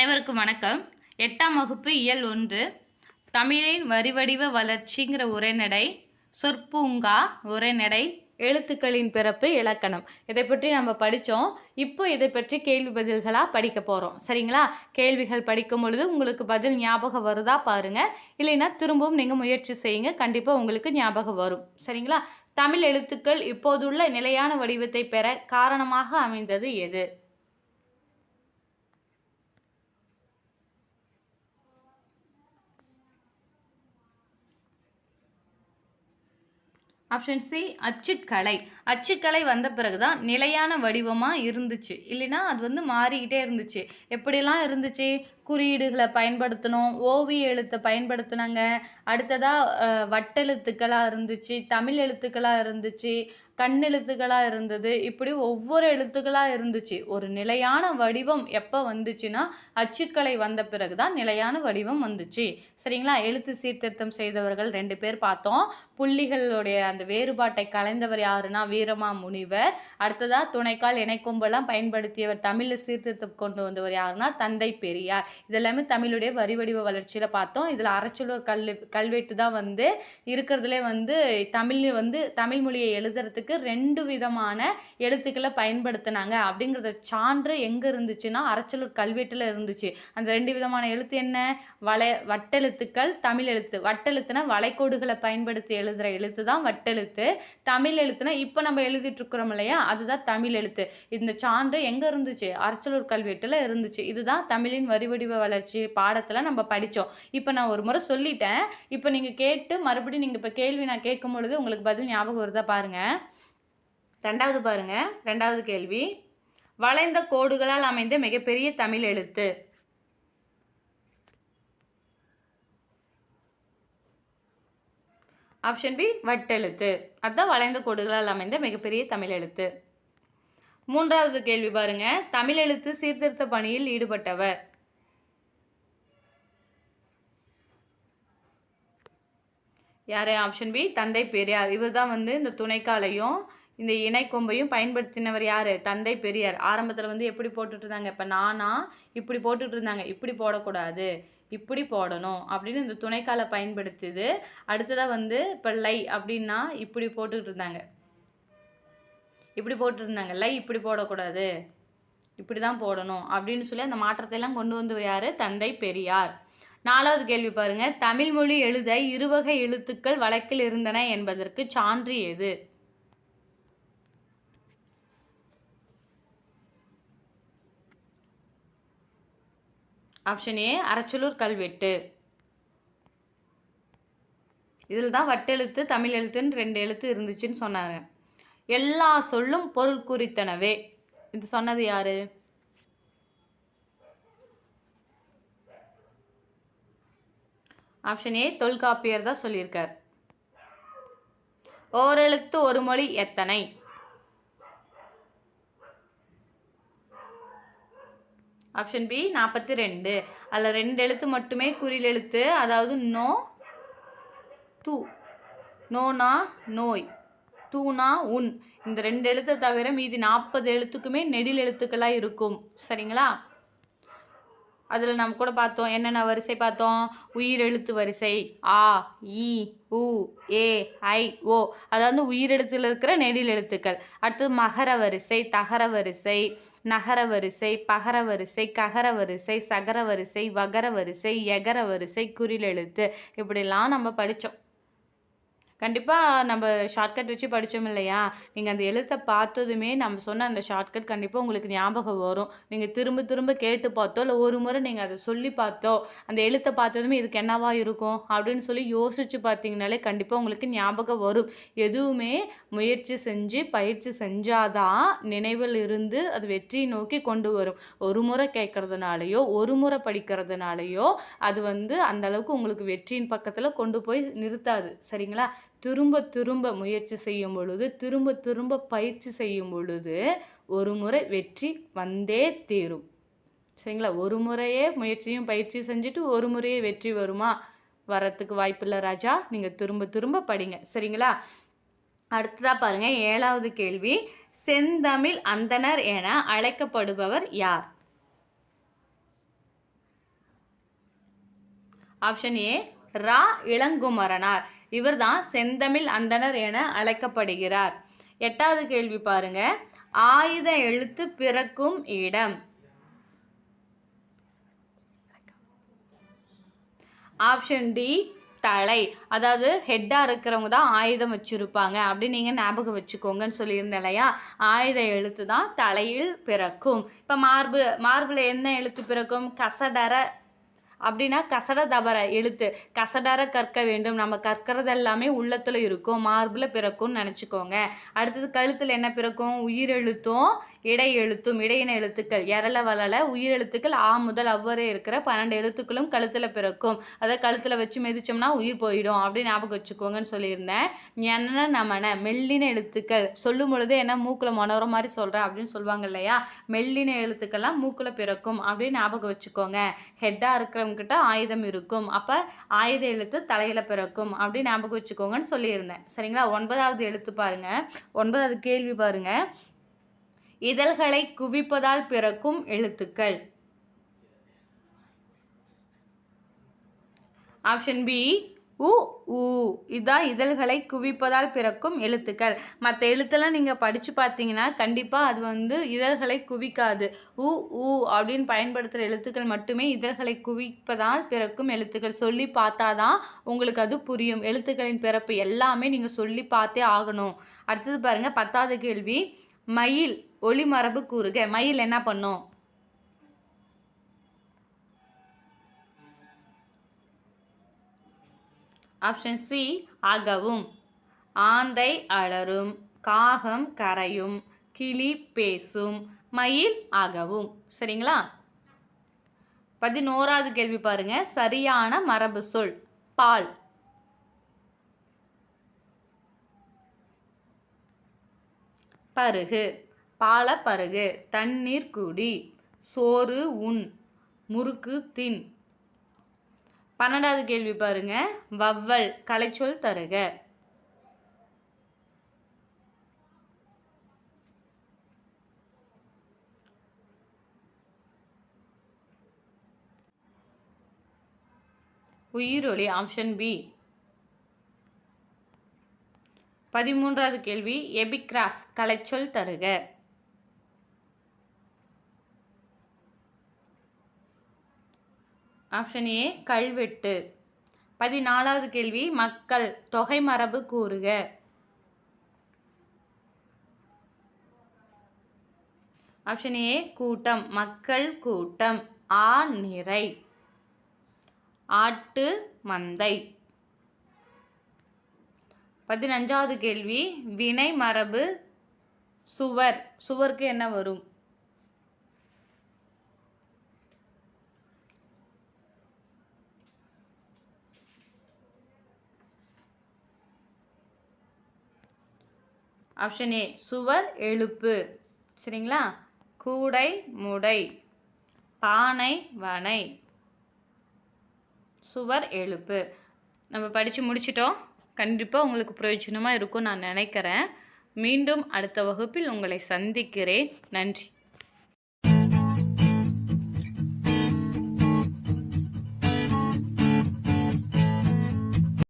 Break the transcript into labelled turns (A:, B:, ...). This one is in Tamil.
A: அனைவருக்கும் வணக்கம். 8ஆம் வகுப்பு இயல் 1 தமிழின் வரிவடிவ வளர்ச்சிங்கிற உரைநடை, சொற்பூங்கா உரைநடை, எழுத்துக்களின் பிறப்பு, இலக்கணம், இதை பற்றி நம்ம படித்தோம். இப்போ இதை பற்றி கேள்வி பதில்களாக படிக்க போகிறோம். சரிங்களா? கேள்விகள் படிக்கும் பொழுது உங்களுக்கு பதில் ஞாபகம் வருதா பாருங்கள். இல்லைன்னா திரும்பவும் நீங்கள் முயற்சி செய்யுங்க, கண்டிப்பாக உங்களுக்கு ஞாபகம் வரும். சரிங்களா? தமிழ் எழுத்துக்கள் இப்போதுள்ள நிலையான வடிவத்தை பெற காரணமாக அமைந்தது எது? ஆப்ஷன் சி அச்சுக்கலை. அச்சுக்கலை வந்த பிறகு தான் நிலையான வடிவமாக இருந்துச்சு. இல்லைன்னா அது மாறிக்கிட்டே இருந்துச்சு. எப்படிலாம் இருந்துச்சு? குறியீடுகளை பயன்படுத்தணும், ஓவிய எழுத்தை பயன்படுத்தினாங்க. அடுத்ததாக வட்டெழுத்துக்களாக இருந்துச்சு, தமிழ் எழுத்துக்களாக இருந்துச்சு, கண்ணெழுத்துக்களாக இருந்தது. இப்படி ஒவ்வொரு எழுத்துக்களாக இருந்துச்சு. ஒரு நிலையான வடிவம் எப்போ வந்துச்சுன்னா அச்சுக்கலை வந்த பிறகு தான் நிலையான வடிவம் வந்துச்சு. சரிங்களா? எழுத்து சீர்திருத்தம் செய்தவர்கள் 2 பேர் பார்த்தோம். புள்ளிகளுடைய அந்த வேறுபாட்டை கலைந்தவர் யாருன்னா வீரமா முனிவர். அடுத்ததாக துணைக்கால் இணைக்கொம்பெல்லாம் பயன்படுத்தியவர், தமிழில் சீர்திருத்தம் கொண்டு வந்தவர் யாருன்னா தந்தை பெரியார். இதெல்லாமே தமிழுடைய வரி வடிவ வளர்ச்சியில் பார்த்தோம். இதில் அறச்சொல்லூர் கல்வெட்டு தான் இருக்கிறதுலே தமிழ் மொழியை எழுதுறதுக்கு 2 விதமான எழுத்துக்களை பயன்படுத்தினாங்க அப்படிங்கிறத சான்று எங்கே இருந்துச்சுன்னா அறச்சொல்லூர் கல்வெட்டில் இருந்துச்சு. அந்த 2 விதமான எழுத்து என்ன? வட்டெழுத்துக்கள், தமிழ் எழுத்து. வட்டெழுத்துனா வளைக்கோடுகளை பயன்படுத்தி எழுதுகிற எழுத்து தான் வட்டெழுத்து. தமிழ் எழுத்துனா இப்போ நம்ம எழுதிட்டு இருக்கிறோம் இல்லையா, அதுதான் தமிழ் எழுத்து. இந்த சான்று எங்கே இருந்துச்சு? அறச்சொல்லூர் கல்வெட்டில் இருந்துச்சு. இதுதான் தமிழின் வரிவடிவ வளர்ச்சி பாடத்தில் நம்ம படித்தோம். இப்போ நான் ஒரு முறை சொல்லிட்டேன். இப்போ நீங்கள் கேட்டு மறுபடியும் நீங்கள் இப்போ கேள்வி நான் கேட்கும் பொழுது உங்களுக்கு பதில் ஞாபகம் வருதா பாருங்கள். 2வது பாருங்க. 2வது கேள்வி, வளைந்த கோடுகளால் அமைந்த மிகப்பெரிய தமிழ் எழுத்து. ஆப்ஷன் பி வட்டெழுத்து. அதுதான் வளைந்த கோடுகளால் அமைந்த மிகப்பெரிய தமிழ் எழுத்து. 3வது கேள்வி பாருங்க, தமிழ் எழுத்து சீர்திருத்த பணியில் ஈடுபட்டவர். யாரு? ஆப்ஷன் பி தந்தை பெரியார். இவர் தான் இந்த துணைக்காலையும் இந்த இணைக்கொம்பையும் பயன்படுத்தினவர் யார்? தந்தை பெரியார். ஆரம்பத்தில் எப்படி போட்டுட்டு இருந்தாங்க? இப்போ நானா இப்படி போட்டுட்டு இருந்தாங்க. இப்படி போடக்கூடாது, இப்படி போடணும் அப்படின்னு இந்த துணைக்காலை பயன்படுத்துது. அடுத்ததாக இப்போ லை அப்படின்னா இப்படி போட்டுக்கிட்டு இருந்தாங்க, இப்படி போட்டுருந்தாங்க. லை இப்படி போடக்கூடாது, இப்படி தான் போடணும் அப்படின்னு சொல்லி அந்த மாற்றத்தை எல்லாம் கொண்டு வந்தவர் யார்? தந்தை பெரியார். 4வது கேள்வி பாருங்க, தமிழ் மொழி எழுத இருவகை எழுத்துக்கள் வழக்கில் இருந்தன என்பதற்கு சான்று எது? ஆப்ஷன் ஏ அறச்சொல்லூர் கல்வெட்டு. இதில் தான் வட்டெழுத்து தமிழ் எழுத்துன்னு 2 எழுத்து இருந்துச்சுன்னு சொன்னாங்க. எல்லா சொல்லும் பொருள் குறித்தனவே. இது சொன்னது யாரு? ஆப்ஷன் ஏ தொல்காப்பியர் தான் சொல்லியிருக்கார். ஓரெழுத்து ஒரு மொழி எத்தனை? Option B 42. அதில் 2 எழுத்து மட்டுமே குறில் எழுத்து, அதாவது நோ தூ. நோனா நோய், தூனா உன். இந்த 2 எழுத்தை தவிர மீதி 40 எழுத்துக்குமே நெடில் எழுத்துக்களாக இருக்கும். சரிங்களா? அதில் நம்ம கூட பார்த்தோம், என்னென்ன வரிசை பார்த்தோம்? உயிரெழுத்து வரிசை ஆ, இ, உ, ஏ, ஐ, ஓ, அதாவது உயிரெழுத்தில் இருக்கிற நெடில் எழுத்துக்கள். அடுத்தது மகர வரிசை, தகர வரிசை, நகர வரிசை, பகர வரிசை, ககர வரிசை, சகர வரிசை, வகர வரிசை, எகர வரிசை, குறில் எழுத்து. இப்படிலாம் நம்ம படித்தோம். கண்டிப்பாக நம்ம ஷார்ட்கட் வச்சு படித்தோம் இல்லையா? நீங்கள் அந்த எழுத்தை பார்த்ததுமே நம்ம சொன்ன அந்த ஷார்ட்கட் கண்டிப்பாக உங்களுக்கு ஞாபகம் வரும். நீங்கள் திரும்ப திரும்ப கேட்டு பார்த்தோ இல்லை ஒரு முறை நீங்கள் அதை சொல்லி பார்த்தோ அந்த எழுத்தை பார்த்ததுமே இதுக்கு என்னவா இருக்கும் அப்படின்னு சொல்லி யோசித்து பார்த்தீங்கனாலே கண்டிப்பாக உங்களுக்கு ஞாபகம் வரும். எதுவுமே முயற்சி செஞ்சு பயிற்சி செஞ்சாதான் நினைவில் இருந்து அது வெற்றியை நோக்கி கொண்டு வரும். ஒரு முறை கேட்கறதுனாலையோ ஒரு முறை படிக்கிறதுனாலையோ அது அந்த அளவுக்கு உங்களுக்கு வெற்றியின் பக்கத்தில் கொண்டு போய் நிறுத்தாது. சரிங்களா? திரும்ப திரும்ப முயற்சி செய்யும் பொழுது, திரும்ப திரும்ப பயிற்சி செய்யும் பொழுது ஒரு முறை வெற்றி வந்தே தீரும். சரிங்களா? ஒரு முறையே முயற்சியும் பயிற்சி செஞ்சுட்டு ஒரு முறையே வெற்றி வருமா? வரத்துக்கு வாய்ப்பில்லை ராஜா. நீங்கள் திரும்ப திரும்ப படிங்க. சரிங்களா? அடுத்ததாக பாருங்க, 7வது கேள்வி, செந்தமிழ் அந்தணர் என அழைக்கப்படுபவர் யார்? ஆப்ஷன் ஏ ரா இளங்குமரனார். இவர்தான் செந்தமிழ் அந்தணர் என அழைக்கப்படுகிறார். 8வது கேள்வி பாருங்க. ஆயுத எழுத்து பிறக்கும் இடம். ஆப்ஷன் டி தலை. அதாவது ஹெட்டாக இருக்கிறவங்க தான் ஆயுதம் வச்சுருப்பாங்க அப்படின்னு நீங்கள் ஞாபகம் வச்சுக்கோங்கன்னு சொல்லியிருந்தேன் இல்லையா. ஆயுத எழுத்து தான் தலையில் பிறக்கும். இப்போ மார்பில் என்ன எழுத்து பிறக்கும்? கசடர அப்படின்னா கசட தபர எழுத்து. கசடர கற்க வேண்டும். நம்ம கற்கிறது எல்லாமே உள்ளத்தில் இருக்கும், மார்பில் பிறக்கும்னு நினச்சிக்கோங்க. அடுத்தது கழுத்தில் என்ன பிறக்கும்? உயிரெழுத்தும் இடை எழுத்தும். இடையின எழுத்துக்கள் எரள வளல உயிரெழுத்துக்கள் ஆ முதல் அவ்வரை இருக்கிற 12 எழுத்துக்களும் கழுத்தில் பிறக்கும். அதை கழுத்தில் வச்சு மிதிச்சோம்னா உயிர் போயிடும் அப்படின்னு ஞாபகம் வச்சுக்கோங்கன்னு சொல்லியிருந்தேன். ஞன நமன மெல்லின எழுத்துக்கள். சொல்லும் பொழுது என்ன மூக்கில் மனோர மாதிரி சொல்கிறேன் அப்படின்னு சொல்லுவாங்க இல்லையா. மெல்லின எழுத்துக்கள்லாம் மூக்கில் பிறக்கும் அப்படின்னு ஞாபகம் வச்சுக்கோங்க. ஹெட்டாக இருக்கிறவங்கிட்ட ஆயுதம் இருக்கும். அப்போ ஆயுத எழுத்து தலையில் பிறக்கும் அப்படின்னு ஞாபகம் வச்சுக்கோங்கன்னு சொல்லியிருந்தேன். சரிங்களா. 9வது எழுத்து பாருங்க. 9வது கேள்வி பாருங்க. இதழ்களை குவிப்பதால் பிறக்கும் எழுத்துக்கள். ஆப்ஷன் பி உ ஊ. இதான் இதழ்களை குவிப்பதால் பிறக்கும் எழுத்துக்கள். மற்ற எழுத்தெல்லாம் நீங்கள் படித்து பார்த்தீங்கன்னா கண்டிப்பாக அது இதழ்களை குவிக்காது. உ ஊ அப்படின்னு பயன்படுத்துகிற எழுத்துக்கள் மட்டுமே இதழ்களை குவிப்பதால் பிறக்கும் எழுத்துக்கள். சொல்லி பார்த்தாதான் உங்களுக்கு அது புரியும். எழுத்துக்களின் பிறப்பு எல்லாமே நீங்கள் சொல்லி பார்த்தே ஆகணும். அடுத்தது பாருங்கள். 10வது கேள்வி. மயில் ஒளிமரபு கூறுக. மயில் என்ன பண்ணும்? ஆப்ஷன் சி அகவும். ஆந்தை அலரும், காகம் கரையும், கிளி பேசும், மயில் அகவும். சரிங்களா. 11வது கேள்வி பாருங்க. சரியான மரபு சொல். பால். பருகு. பால பருகு. தண்ணீர் குடி. சோறு உண். முறுக்கு தின். 12வது கேள்வி பாருங்க. வவ்வல் கலைச்சொல் தருக. உயிரொலி. Option B. 13வது கேள்வி. எபிகிராஃப் கலைச்சொல் தருக. ஆப்ஷன் ஏ கல்வெட்டு. 14வது கேள்வி. மக்கள் தொகை மரபு கூறுக. ஆப்ஷன் ஏ கூட்டம். மக்கள் கூட்டம். ஆ நிறை. ஆட்டு மந்தை. 15வது கேள்வி. வினை மரபு சுவர். சுவருக்கு என்ன வரும்? ஆப்ஷன் ஏ சுவர் எழுப்பு. சரிங்களா. கூடை முடை. பானை வனை. சுவர் எழுப்பு. நம்ம படித்து முடிச்சிட்டோம். கண்டிப்பாக உங்களுக்கு பிரயோஜனமாக இருக்கும் நான் நினைக்கிறேன். மீண்டும் அடுத்த வகுப்பில் உங்களை சந்திக்கிறேன். நன்றி.